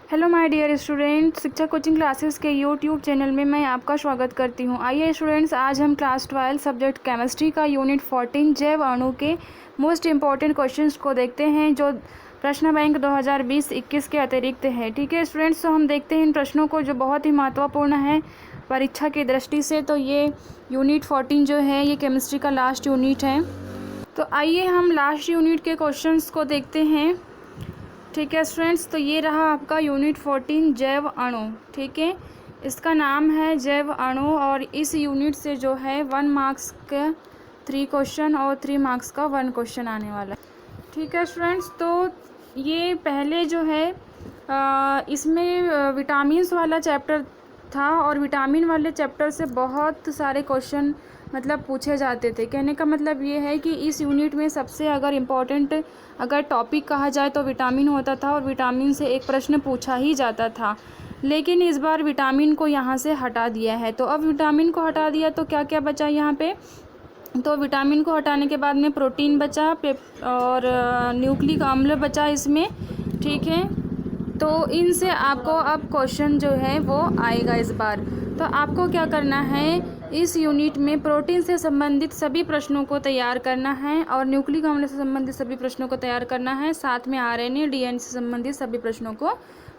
Hello my dear student, शिक्षा coaching classes के YouTube channel में मैं आपका स्वागत करती हूँ। आइए स्टूडेंट्स, आज हम क्लास 12 सब्जेक्ट केमिस्ट्री का यूनिट 14 जैव अणु के मोस्ट इम्पॉर्टेंट क्वेश्चंस को देखते हैं जो प्रश्न बैंक 2020-21 के अतिरिक्त है। ठीक है स्टूडेंट्स, तो हम देखते हैं इन प्रश्नों को जो बहुत ही महत्वपूर्ण है परीक्षा की दृष्टि से। तो ये यूनिट 14 जो है ये केमिस्ट्री का लास्ट यूनिट है। तो आइए हम लास्ट यूनिट के क्वेश्चंस को देखते हैं। ठीक है स्टूडेंट्स, तो ये रहा आपका यूनिट 14 जैव अणु। ठीक है, इसका नाम है जैव अणु और इस यूनिट से जो है 1 मार्क्स का 3 क्वेश्चन और 3 मार्क्स का 1 क्वेश्चन आने वाला है। ठीक है स्टूडेंट्स, तो ये पहले जो है इसमें विटामिन्स वाला चैप्टर था और विटामिन वाले चैप्टर से बहुत सारे क्वेश्चन मतलब पूछे जाते थे। कहने का मतलब ये है कि इस यूनिट में सबसे अगर इम्पोर्टेंट अगर टॉपिक कहा जाए तो विटामिन होता था और विटामिन से एक प्रश्न पूछा ही जाता था। लेकिन इस बार विटामिन को यहाँ से हटा दिया है। तो अब विटामिन को हटा दिया तो क्या क्या बचा यहाँ पे? तो विटामिन को हटाने के बाद में प्रोटीन बचा और न्यूक्लिक अम्ल बचा इसमें। ठीक है, तो इनसे आपको अब क्वेश्चन जो है वो आएगा इस बार। तो आपको क्या करना है, इस यूनिट में प्रोटीन से संबंधित सभी प्रश्नों को तैयार करना है और न्यूक्लिक अम्ल से संबंधित सभी प्रश्नों को तैयार करना है, साथ में आरएनए डीएनए से संबंधित सभी प्रश्नों को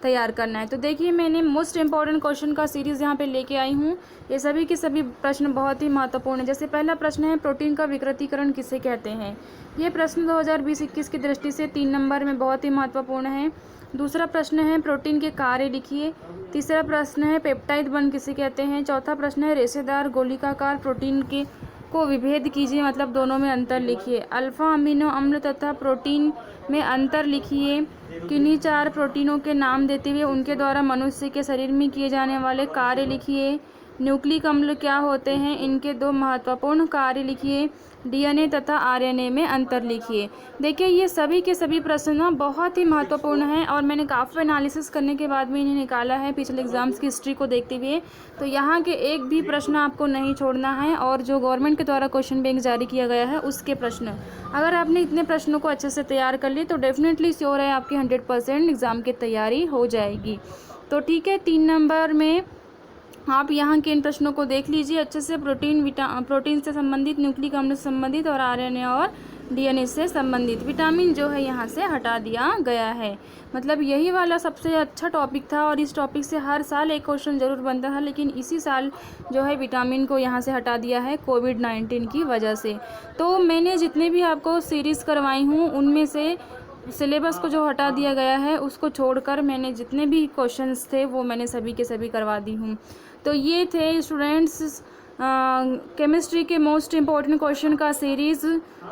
तैयार करना है। तो देखिए, मैंने मोस्ट इंपॉर्टेंट क्वेश्चन का सीरीज़ यहाँ पे लेके आई हूँ। ये सभी के सभी प्रश्न बहुत ही महत्वपूर्ण है। जैसे पहला प्रश्न है, प्रोटीन का विकृतीकरण किसे कहते हैं? ये प्रश्न 2020-21 की दृष्टि से 3 नंबर में बहुत ही महत्वपूर्ण है। दूसरा प्रश्न है, प्रोटीन के कार्य लिखिए। तीसरा प्रश्न है, पेप्टाइड बंध किसे कहते हैं? चौथा प्रश्न है, रेशेदार गोलिकाकार प्रोटीन के को विभेद कीजिए, मतलब दोनों में अंतर लिखिए। अल्फा अमीनो अम्ल तथा प्रोटीन में अंतर लिखिए। किन्हीं 4 प्रोटीनों के नाम देते हुए उनके द्वारा मनुष्य के शरीर में किए जाने वाले कार्य लिखिए। न्यूक्लिक अम्ल क्या होते हैं? इनके 2 महत्वपूर्ण कार्य लिखिए। डीएनए तथा आरएनए में अंतर लिखिए। देखिए, ये सभी के सभी प्रश्न बहुत ही महत्वपूर्ण हैं और मैंने काफ़ी एनालिसिस करने के बाद में इन्हें निकाला है पिछले एग्जाम्स की हिस्ट्री को देखते हुए। तो यहाँ के एक भी प्रश्न आपको नहीं छोड़ना है और जो गवर्नमेंट के द्वारा क्वेश्चन बैंक जारी किया गया है उसके प्रश्न, अगर आपने इतने प्रश्नों को अच्छे से तैयार कर लिए तो डेफिनेटली श्योर है आपकी 100% एग्ज़ाम की तैयारी हो जाएगी। तो ठीक है, 3 नंबर में आप यहाँ के इन प्रश्नों को देख लीजिए अच्छे से। प्रोटीन से संबंधित, न्यूक्लिक अम्ल से संबंधित और आरएनए और डीएनए से संबंधित। विटामिन जो है यहाँ से हटा दिया गया है। मतलब यही वाला सबसे अच्छा टॉपिक था और इस टॉपिक से हर साल एक क्वेश्चन ज़रूर बनता था, लेकिन इसी साल जो है विटामिन को यहाँ से हटा दिया है कोविड-19 की वजह से। तो मैंने जितने भी आपको सीरीज़ करवाई हूँ उनमें से सिलेबस को जो हटा दिया गया है उसको छोड़कर मैंने जितने भी क्वेश्चंस थे वो मैंने सभी के सभी करवा दी हूँ। तो ये थे स्टूडेंट्स केमिस्ट्री के मोस्ट इम्पॉर्टेंट क्वेश्चन का सीरीज़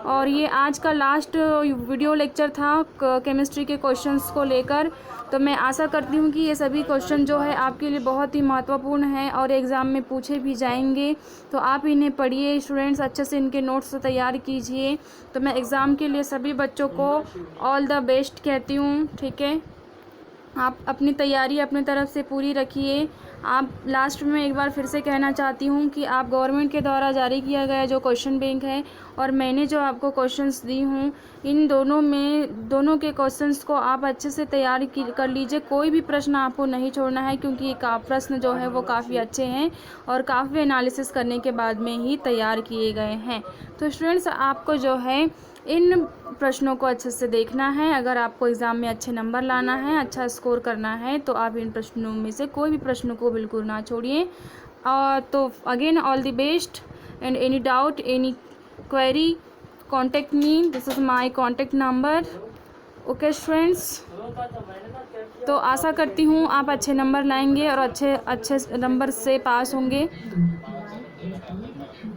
और ये आज का लास्ट वीडियो लेक्चर था केमिस्ट्री के क्वेश्चंस को लेकर। तो मैं आशा करती हूँ कि ये सभी क्वेश्चन जो है आपके लिए बहुत ही महत्वपूर्ण हैं और एग्ज़ाम में पूछे भी जाएंगे। तो आप इन्हें पढ़िए स्टूडेंट्स, अच्छे से इनके नोट्स तैयार कीजिए। तो मैं एग्ज़ाम के लिए सभी बच्चों को ऑल द बेस्ट कहती हूँ। ठीक है, आप अपनी तैयारी अपनी तरफ से पूरी रखिए। आप लास्ट में एक बार फिर से कहना चाहती हूँ कि आप गवर्नमेंट के द्वारा जारी किया गया जो क्वेश्चन बैंक है और मैंने जो आपको क्वेश्चंस दी हूँ, इन दोनों के क्वेश्चंस को आप अच्छे से तैयार कर लीजिए। कोई भी प्रश्न आपको नहीं छोड़ना है क्योंकि ये प्रश्न जो है वो काफ़ी अच्छे हैं और काफ़ी एनालिसिस करने के बाद में ही तैयार किए गए हैं। तो स्टूडेंट्स, आपको जो है इन प्रश्नों को अच्छे से देखना है। अगर आपको एग्ज़ाम में अच्छे नंबर लाना है, अच्छा स्कोर करना है, तो आप इन प्रश्नों में से कोई भी प्रश्न को बिल्कुल ना छोड़िए। तो again all the best and any doubt, any query, contact me, this is my contact number. Okay students, तो आशा करती हूँ आप अच्छे नंबर लाएंगे और अच्छे नंबर से पास होंगे।